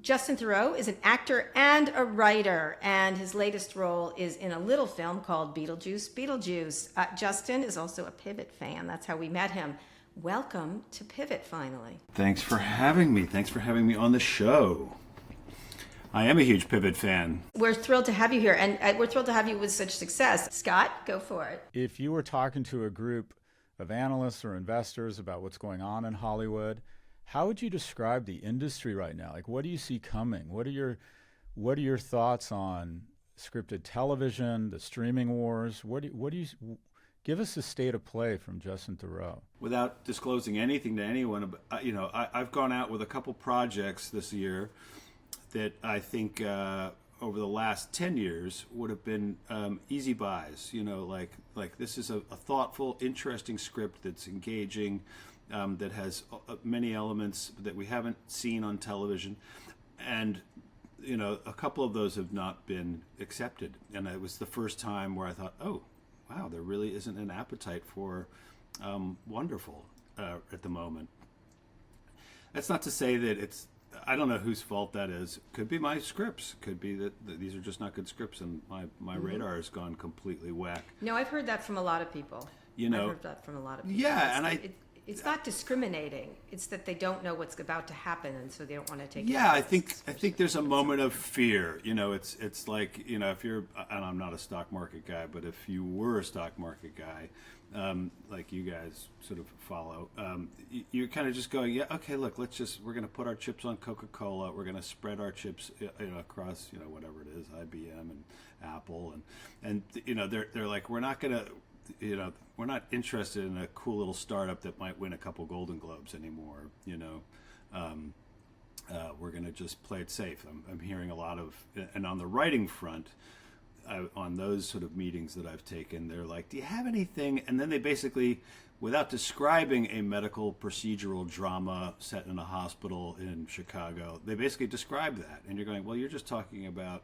Justin Theroux is an actor and a writer, and his latest role is in a little film called Beetlejuice Beetlejuice. Justin is also a Pivot fan. That's how we met him. Welcome to Pivot, finally. Thanks for having me. Thanks for having me on the show. I am a huge Pivot fan. We're thrilled to have you here, and we're thrilled to have you with such success. Scott, go for it. If you were talking to a group of analysts or investors about what's going on in Hollywood, how would you describe the industry right now? Like, what do you see coming? What are your thoughts on scripted television, the streaming wars? What do you give us a state of play from Justin Theroux? Without disclosing anything to anyone, I've gone out with a couple projects this year that I think over the last 10 years would have been easy buys. Like this is a thoughtful, interesting script that's engaging, that has many elements that we haven't seen on television. And, a couple of those have not been accepted. And it was the first time where I thought, oh, wow, there really isn't an appetite for wonderful at the moment. That's not to say that I don't know whose fault that is. Could be my scripts. Could be that these are just not good scripts, and my radar has gone completely whack. No, I've heard that from a lot of people. I've heard that from a lot of people. Yeah, and it's not discriminating. It's that they don't know what's about to happen, and so they don't want to take. Yeah, I think there's a moment of fear. It's like if you're, and I'm not a stock market guy, but if you were a stock market guy, like you guys sort of follow, you're kind of just going, yeah, okay, look, we're going to put our chips on Coca-Cola. We're going to spread our chips, across, whatever it is, IBM and Apple, and they're like, we're not going to. We're not interested in a cool little startup that might win a couple Golden Globes anymore. We're going to just play it safe. I'm hearing a lot of, and on the writing front, on those sort of meetings that I've taken, they're like, do you have anything? And then they basically, without describing a medical procedural drama set in a hospital in Chicago, they basically describe that. And you're going, well, you're just talking about,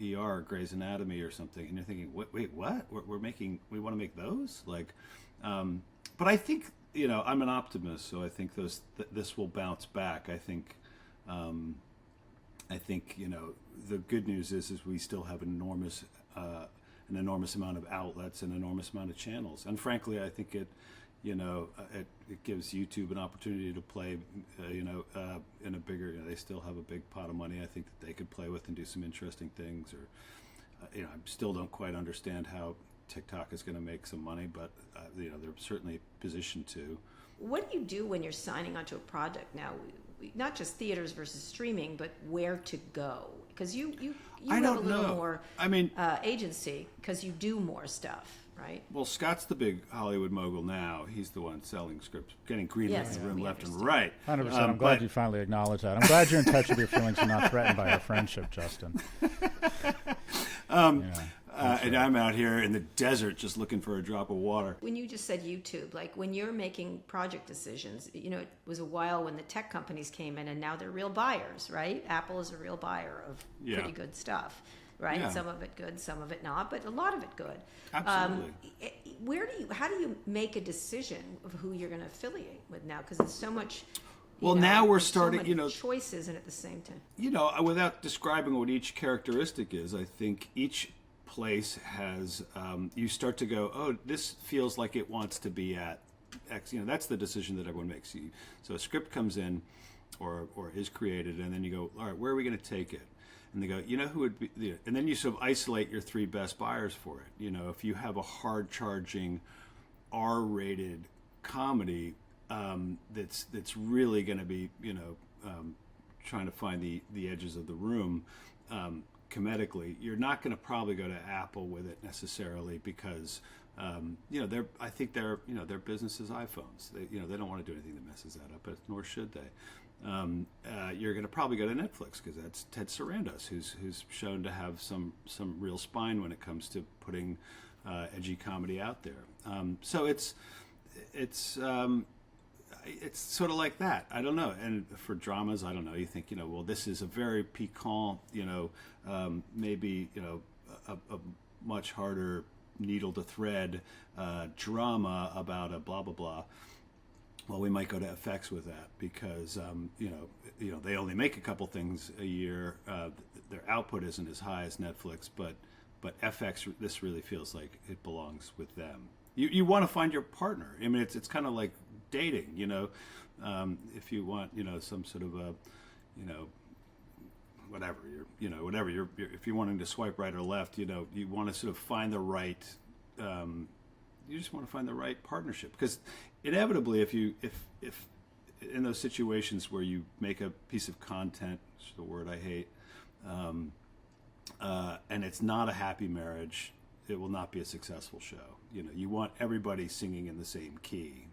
ER, Grey's Anatomy or something, and you're thinking, wait, what? We want to make those? But I think, I'm an optimist, so I think this will bounce back. I think, the good news is we still have an enormous amount of outlets, an enormous amount of channels, and frankly, I think it gives YouTube an opportunity to play, in a bigger. They still have a big pot of money. I think that they could play with and do some interesting things. Or, I still don't quite understand how TikTok is going to make some money, but they're certainly positioned to. What do you do when you're signing onto a project now? Not just theaters versus streaming, but where to go? Because you have a little more. Agency because you do more stuff. Right. Well, Scott's the big Hollywood mogul now. He's the one selling scripts, getting greenlit in the room left and right. 100%. I'm glad you finally acknowledged that. I'm glad you're in touch with your feelings and not threatened by our friendship, Justin. And I'm out here in the desert just looking for a drop of water. When you just said YouTube, like when you're making project decisions, it was a while when the tech companies came in, and now they're real buyers, right? Apple is a real buyer of pretty good stuff. Right, yeah. Some of it good, some of it not, but a lot of it good. Absolutely. How do you make a decision of who you're going to affiliate with now? Because it's so much. Well, now we're starting. So many choices, and at the same time. Without describing what each characteristic is, I think each place has. You start to go, oh, this feels like it wants to be at X. That's the decision that everyone makes. So a script comes in, or is created, and then you go, all right, where are we going to take it? And they go, who would be, and then you sort of isolate your three best buyers for it. If you have a hard-charging, R-rated comedy that's really going to be, trying to find the edges of the room comedically, you're not going to probably go to Apple with it necessarily because, I think their business is iPhones. They don't want to do anything that messes that up, but nor should they. You're going to probably go to Netflix because that's Ted Sarandos, who's shown to have some real spine when it comes to putting edgy comedy out there. So it's sort of like that. I don't know. And for dramas, I don't know. You think, well, this is a very piquant, maybe, a much harder needle to thread drama about a blah, blah, blah. well, we might go to FX with that because they only make a couple things a year. Their output isn't as high as Netflix, but FX, this really feels like it belongs with them. You want to find your partner. I mean, it's kind of like dating, if you want, some sort of a, whatever you're if you're wanting to swipe right or left, you want to sort of find the right, you just want to find the right partnership, because inevitably, if in those situations where you make a piece of content, which is the word I hate, and it's not a happy marriage, it will not be a successful show. You want everybody singing in the same key.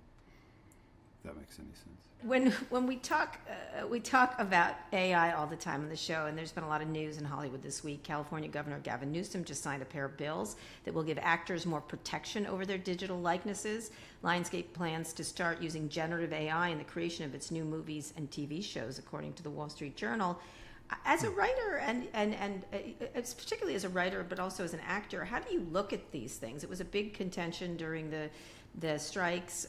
If that makes any sense. When we talk about AI all the time on the show, and there's been a lot of news in Hollywood this week. California Governor Gavin Newsom just signed a pair of bills that will give actors more protection over their digital likenesses. Lionsgate plans to start using generative AI in the creation of its new movies and TV shows, according to the Wall Street Journal. As a writer, and it's particularly as a writer, but also as an actor, how do you look at these things? It was a big contention during the strikes.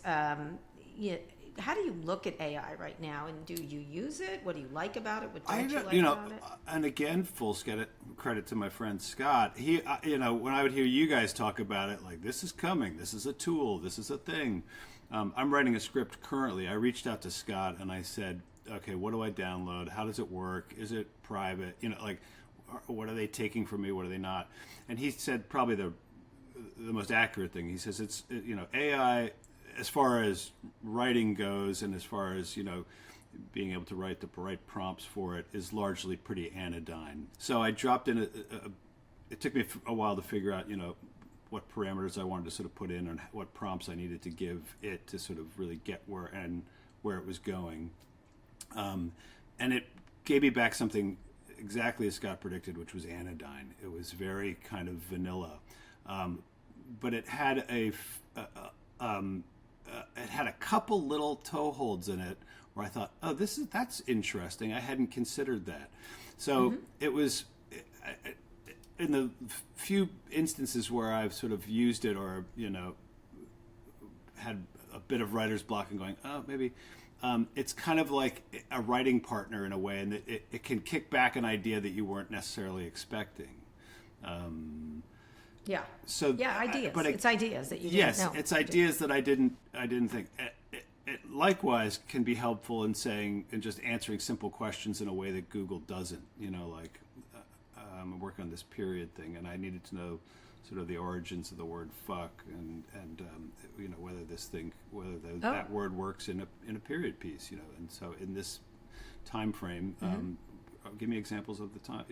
How do you look at AI right now, and do you use it? What do you like about it? What don't you like about it? And again, full credit to my friend Scott. He, when I would hear you guys talk about it, like, this is coming, this is a tool, this is a thing. I'm writing a script currently. I reached out to Scott and I said, okay, what do I download? How does it work? Is it private? What are they taking from me? What are they not? And he said probably the most accurate thing. He says it's AI, as far as writing goes, and as far as being able to write the right prompts for it, is largely pretty anodyne. So I dropped in it took me a while to figure out what parameters I wanted to sort of put in and what prompts I needed to give it to sort of really get where it was going. And it gave me back something exactly as Scott predicted, which was anodyne. It was very kind of vanilla, but it had it had a couple little toeholds in it where I thought, oh, that's interesting. I hadn't considered that. So it was in the few instances where I've sort of used it, or had a bit of writer's block and going, oh, maybe. It's kind of like a writing partner in a way, and it can kick back an idea that you weren't necessarily expecting. Ideas. But it's ideas that you didn't know. Yes, it's ideas that I didn't think. It likewise can be helpful in just answering simple questions in a way that Google doesn't. I'm working on this period thing, and I needed to know sort of the origins of the word "fuck" and whether that word works in a period piece, and so in this time frame, give me examples of the time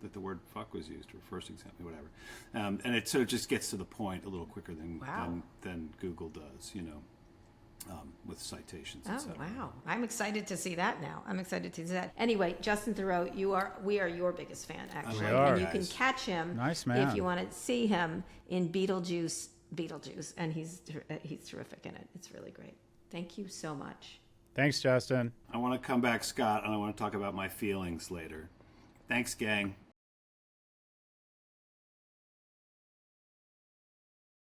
that the word "fuck" was used, or first example, whatever, and it sort of just gets to the point a little quicker than Google does, with citations. Oh, wow. I'm excited to see that now. Anyway, Justin Theroux, we are your biggest fan, actually. We are. And you can catch him if you want to see him in Beetlejuice, and he's terrific in it. It's really great. Thank you so much. Thanks, Justin. I want to come back, Scott, and I want to talk about my feelings later. Thanks, gang.